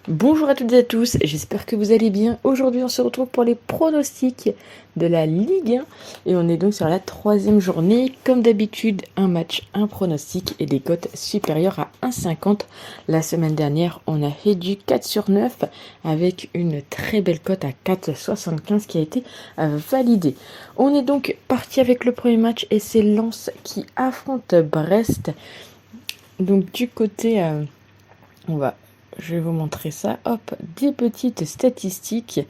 Bonjour à toutes et à tous, j'espère que vous allez bien. Aujourd'hui on se retrouve pour les pronostics de la Ligue 1 et on est donc sur la troisième journée. Comme d'habitude, un match, un pronostic et des cotes supérieures à 1,50. La semaine dernière on a fait du 4 sur 9 avec une très belle cote à 4,75 qui a été validée. On est donc parti avec le premier match et c'est Lens qui affronte Brest. Donc du côté... Je vais vous montrer ça. Hop, des petites statistiques.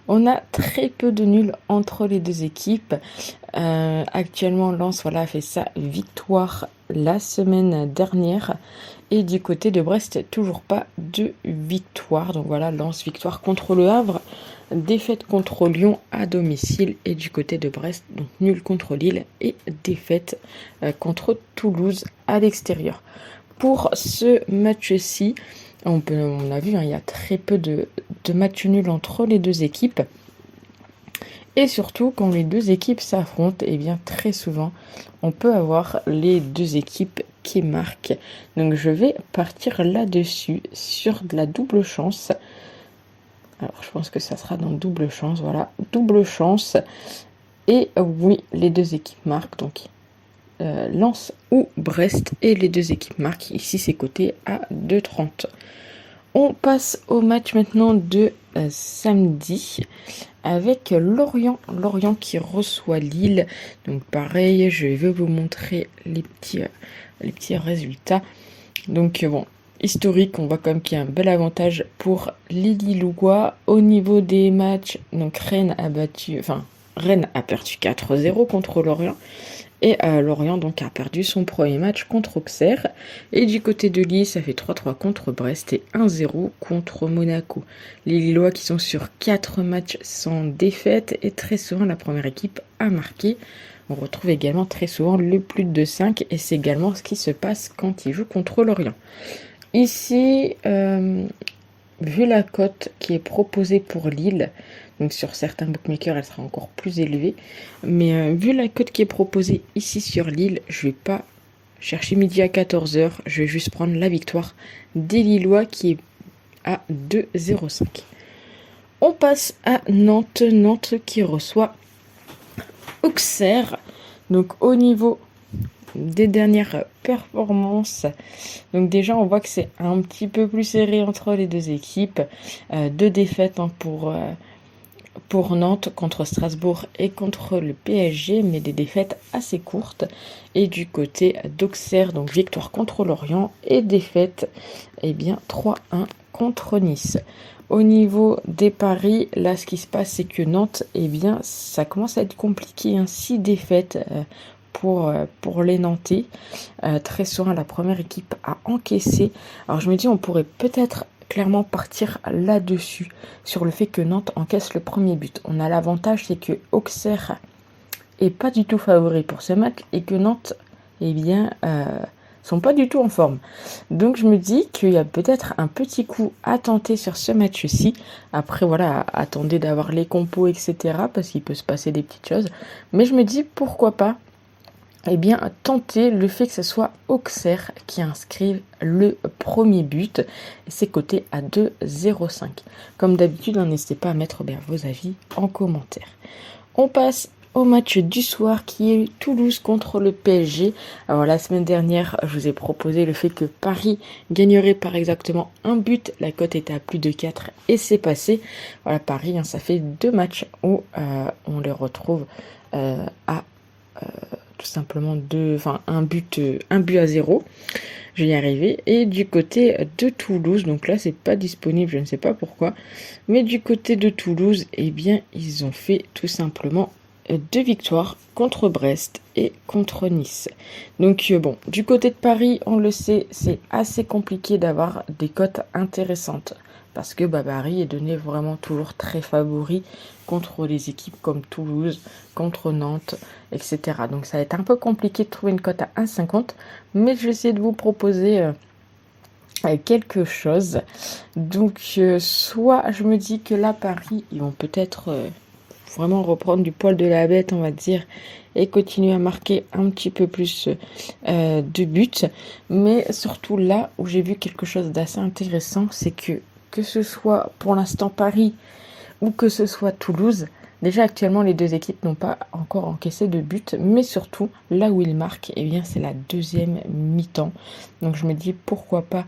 On a très peu de nuls entre les deux équipes. Actuellement, Lens a fait sa victoire la semaine dernière. Et du côté de Brest, toujours pas de victoire. Donc voilà, Lens victoire contre le Havre. Défaite contre Lyon à domicile. Et du côté de Brest, donc nul contre Lille. Et défaite contre Toulouse à l'extérieur. Pour ce match-ci, on a vu, il y a très peu de matchs nuls entre les deux équipes. Et surtout, quand les deux équipes s'affrontent, bien très souvent, on peut avoir les deux équipes qui marquent. Donc je vais partir là-dessus, sur de la double chance. Alors je pense que ça sera dans double chance, voilà, double chance. Et oui, les deux équipes marquent, donc Lens ou Brest, et les deux équipes marquent. Ici c'est coté à 2,30. On passe au match maintenant de samedi avec Lorient. Lorient qui reçoit Lille. Donc pareil, je vais vous montrer les petits résultats. Donc bon, historique, on voit quand même qu'il y a un bel avantage pour les Lillois. Au niveau des matchs, donc Rennes a perdu 4-0 contre Lorient. Et Lorient donc a perdu son premier match contre Auxerre. Et du côté de Lille, ça fait 3-3 contre Brest et 1-0 contre Monaco. Les Lillois qui sont sur 4 matchs sans défaite et très souvent la première équipe a marqué. On retrouve également très souvent le plus de 5 et c'est également ce qui se passe quand ils jouent contre Lorient. Ici, vu la cote qui est proposée pour Lille, donc sur certains bookmakers elle sera encore plus élevée, mais vu la cote qui est proposée ici sur Lille, je vais pas chercher midi à 14h, je vais juste prendre la victoire des Lillois qui est à 2,05. On passe à Nantes, Nantes qui reçoit Auxerre. Donc au niveau des dernières performances, donc déjà on voit que c'est un petit peu plus serré entre les deux équipes. 2 défaites pour Nantes contre Strasbourg et contre le PSG, mais des défaites assez courtes. Et du côté d'Auxerre, donc victoire contre Lorient et défaite 3-1 contre Nice. Au niveau des paris, là ce qui se passe c'est que Nantes, ça commence à être compliqué, 6 défaites pour les Nantais. Très souvent la première équipe a encaissé. Alors je me dis on pourrait peut-être clairement partir là-dessus, sur le fait que Nantes encaisse le premier but. On a l'avantage, c'est que Auxerre est pas du tout favori pour ce match et que Nantes, sont pas du tout en forme. Donc je me dis qu'il y a peut-être un petit coup à tenter sur ce match-ci. Après voilà, attendez d'avoir les compos, etc. parce qu'il peut se passer des petites choses. Mais je me dis pourquoi pas tenter le fait que ce soit Auxerre qui inscrive le premier but. C'est coté à 2,05. Comme d'habitude, n'hésitez pas à mettre vos avis en commentaire. On passe au match du soir qui est Toulouse contre le PSG. Alors la semaine dernière, je vous ai proposé le fait que Paris gagnerait par exactement un but. La cote était à plus de 4 et c'est passé. Voilà, Paris, ça fait 2 matchs où on les retrouve à tout simplement un but à 0. Je vais y arriver. Et du côté de Toulouse, donc là c'est pas disponible, je ne sais pas pourquoi, mais du côté de Toulouse, ils ont fait tout simplement 2 victoires contre Brest et contre Nice. Donc du côté de Paris, on le sait, c'est assez compliqué d'avoir des cotes intéressantes. Parce que Paris est donné vraiment toujours très favori contre les équipes comme Toulouse, contre Nantes, etc. Donc ça va être un peu compliqué de trouver une cote à 1,50. Mais je vais essayer de vous proposer quelque chose. Donc soit je me dis que là Paris, ils vont peut-être vraiment reprendre du poil de la bête, on va dire, et continuer à marquer un petit peu plus de buts. Mais surtout là où j'ai vu quelque chose d'assez intéressant, c'est que que ce soit pour l'instant Paris ou que ce soit Toulouse, déjà actuellement les deux équipes n'ont pas encore encaissé de but, mais surtout là où ils marquent, eh bien c'est la deuxième mi-temps. Donc je me dis pourquoi pas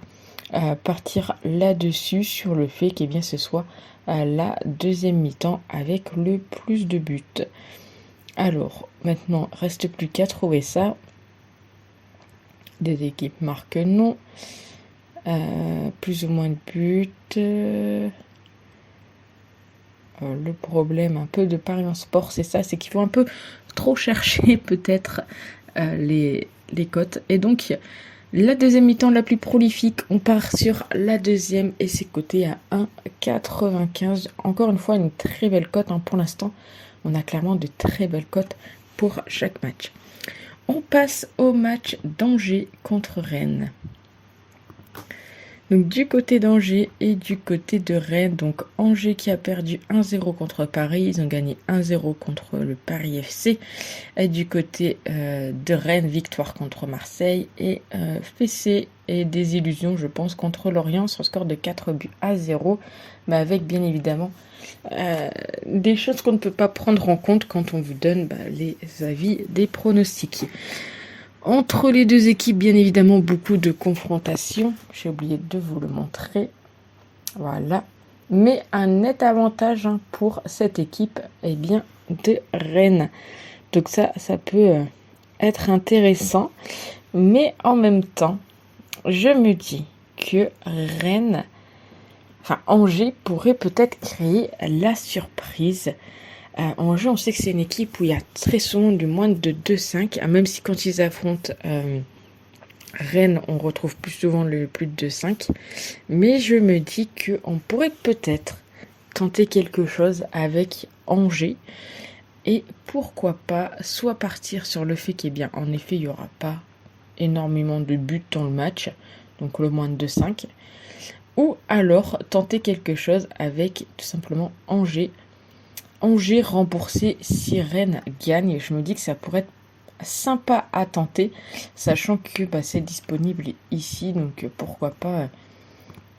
partir là-dessus sur le fait que bien ce soit la deuxième mi-temps avec le plus de buts. Alors maintenant reste plus qu'à trouver ça. Des équipes marquent non. Plus ou moins de buts. Le problème un peu de Paris en sport, c'est ça, c'est qu'il faut un peu trop chercher peut-être les cotes. Et donc, la deuxième mi-temps la plus prolifique, on part sur la deuxième et c'est coté à 1,95. Encore une fois, une très belle cote. Pour l'instant, on a clairement de très belles cotes pour chaque match. On passe au match d'Angers contre Rennes. Donc du côté d'Angers et du côté de Rennes, donc Angers qui a perdu 1-0 contre Paris, ils ont gagné 1-0 contre le Paris FC. Et du côté de Rennes, victoire contre Marseille et fessée et désillusion, je pense, contre Lorient sur le score de 4-0, mais avec bien évidemment des choses qu'on ne peut pas prendre en compte quand on vous donne les avis des pronostics. Entre les deux équipes, bien évidemment, beaucoup de confrontations. J'ai oublié de vous le montrer. Voilà. Mais un net avantage pour cette équipe de Rennes. Donc ça peut être intéressant. Mais en même temps, je me dis que Angers pourrait peut-être créer la surprise. Angers, on sait que c'est une équipe où il y a très souvent du moins de 2-5, même si quand ils affrontent Rennes, on retrouve plus souvent le plus de 2-5. Mais je me dis qu'on pourrait peut-être tenter quelque chose avec Angers. Et pourquoi pas soit partir sur le fait en effet, il n'y aura pas énormément de buts dans le match, donc le moins de 2-5. Ou alors tenter quelque chose avec tout simplement Angers remboursé si Rennes gagne. Je me dis que ça pourrait être sympa à tenter, sachant que c'est disponible ici, donc pourquoi pas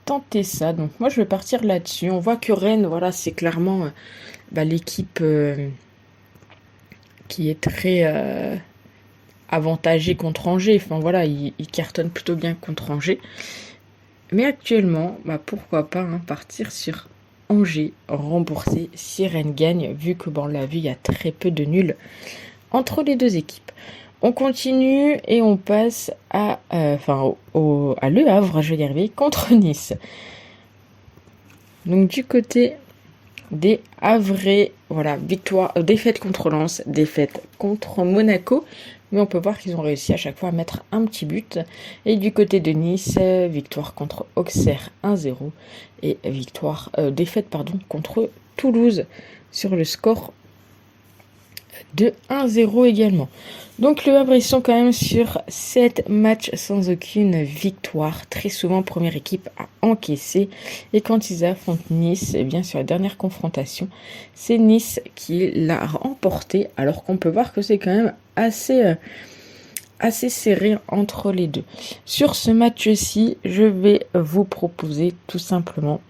tenter ça. Donc moi je vais partir là-dessus. On voit que Rennes, voilà, c'est clairement l'équipe qui est très avantagée contre Angers. Enfin voilà, il cartonne plutôt bien contre Angers. Mais actuellement, pourquoi pas partir sur Angers remboursé si Rennes gagne, vu que on l'a vu, il y a très peu de nuls entre les deux équipes. On continue et on passe à Le Havre, je vais y arriver, contre Nice. Donc du côté des Havrais, voilà, défaite contre Lens, défaite contre Monaco. Mais on peut voir qu'ils ont réussi à chaque fois à mettre un petit but. Et du côté de Nice, victoire contre Auxerre 1-0 et défaite contre Toulouse sur le score de 1-0 également. Donc le Havre, ils sont quand même sur 7 matchs sans aucune victoire. Très souvent, première équipe à encaisser. Et quand ils affrontent Nice, sur la dernière confrontation, c'est Nice qui l'a remporté. Alors qu'on peut voir que c'est quand même assez serré entre les deux. Sur ce match-ci, je vais vous proposer tout simplement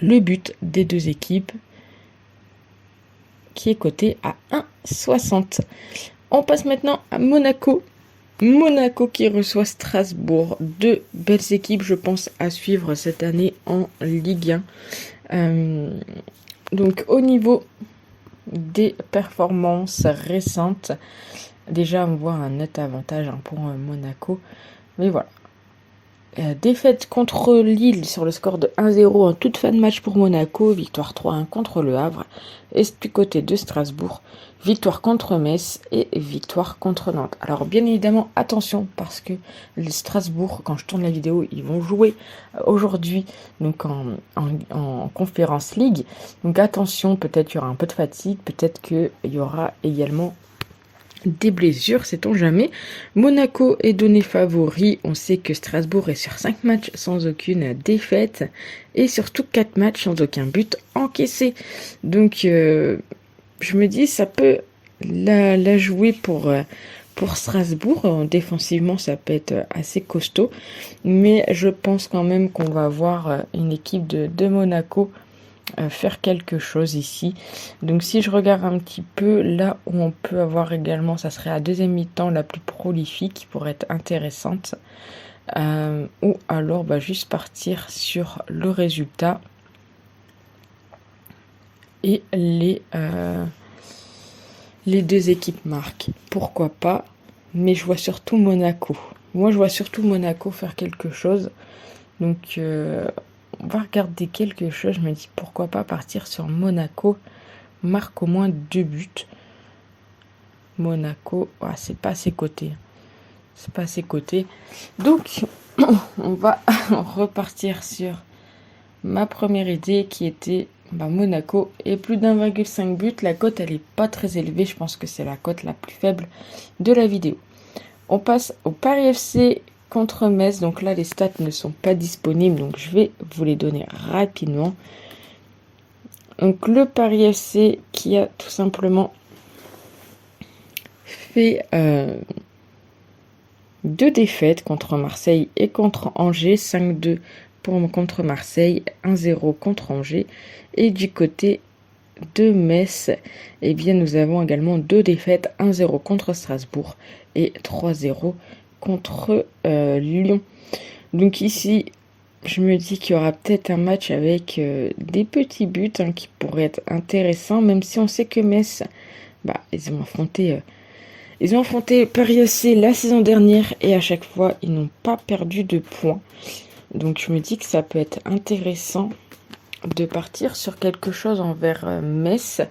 le but des deux équipes qui est coté à 1,60. On passe maintenant à Monaco. Monaco qui reçoit Strasbourg. Deux belles équipes, je pense, à suivre cette année en Ligue 1. Donc au niveau des performances récentes, déjà on voit un net avantage pour Monaco. Mais voilà. Défaite contre Lille sur le score de 1-0 en toute fin de match pour Monaco, victoire 3-1 contre Le Havre. Et du côté de Strasbourg, victoire contre Metz et victoire contre Nantes. Alors bien évidemment, attention, parce que le Strasbourg, quand je tourne la vidéo, ils vont jouer aujourd'hui donc en Conference League. Donc attention, peut-être qu'il y aura un peu de fatigue, peut-être qu'il y aura également des blessures, sait-on jamais. Monaco est donné favori. On sait que Strasbourg est sur 5 matchs sans aucune défaite et surtout 4 matchs sans aucun but encaissé. Donc je me dis ça peut la jouer pour pour Strasbourg. Défensivement, ça peut être assez costaud. Mais je pense quand même qu'on va voir une équipe de Monaco faire quelque chose ici. Donc si je regarde un petit peu, là où on peut avoir également, ça serait la deuxième mi-temps la plus prolifique pour être intéressante. Ou alors juste partir sur le résultat et les deux équipes marquent. Pourquoi pas, mais je vois surtout Monaco. Moi, je vois surtout Monaco faire quelque chose. Donc, on va regarder quelque chose. Je me dis, pourquoi pas partir sur Monaco. Marque au moins 2 buts. Monaco, c'est pas à ses côtés. C'est pas à ses côtés. Donc, on va repartir sur ma première idée qui était Monaco et plus d'1,5 but. La cote, elle est pas très élevée. Je pense que c'est la cote la plus faible de la vidéo. On passe au Paris FC contre Metz. Donc là, les stats ne sont pas disponibles. Donc je vais vous les donner rapidement. Donc le Paris FC qui a tout simplement fait 2 défaites contre Marseille et contre Angers. 5-2 contre Marseille, 1-0 contre Angers. Et du côté de Metz, nous avons également 2 défaites, 1-0 contre Strasbourg et 3-0 contre Lyon. Donc ici, je me dis qu'il y aura peut-être un match avec des petits buts qui pourraient être intéressants, même si on sait que Metz, ils ont affronté Paris FC la saison dernière et à chaque fois, ils n'ont pas perdu de points. Donc je me dis que ça peut être intéressant de partir sur quelque chose envers Metz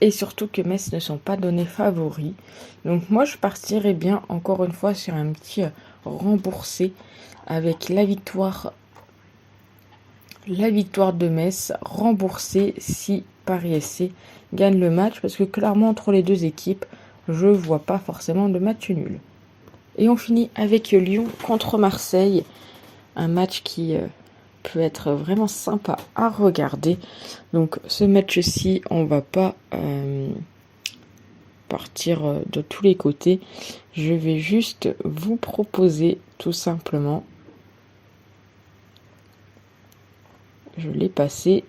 et surtout que Metz ne sont pas donnés favoris. Donc moi je partirais bien encore une fois sur un petit remboursé avec la victoire de Metz remboursée si Paris FC gagne le match, parce que clairement entre les deux équipes je vois pas forcément de match nul. Et on finit avec Lyon contre Marseille, un match qui peut être vraiment sympa à regarder. Donc ce match-ci, on va pas partir de tous les côtés. Je vais juste vous proposer tout simplement. Je l'ai passé.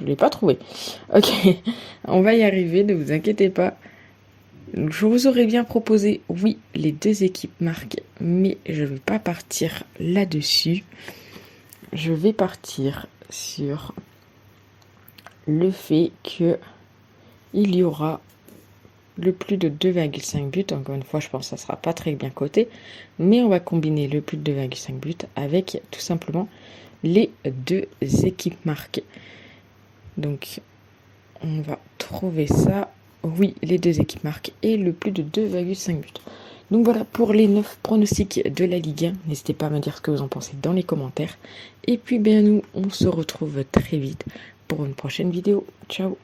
Je l'ai pas trouvé. Ok, on va y arriver, ne vous inquiétez pas. Je vous aurais bien proposé, oui, les 2 équipes marquent, mais je ne vais pas partir là-dessus. Je vais partir sur le fait que il y aura le plus de 2,5 buts. Encore une fois, je pense que ça ne sera pas très bien coté, mais on va combiner le plus de 2,5 buts avec tout simplement les 2 équipes marquées. Donc, on va trouver ça. Oui, les 2 équipes marquent et le plus de 2,5 buts. Donc voilà pour les 9 pronostics de la Ligue 1. N'hésitez pas à me dire ce que vous en pensez dans les commentaires. Et puis nous, on se retrouve très vite pour une prochaine vidéo. Ciao!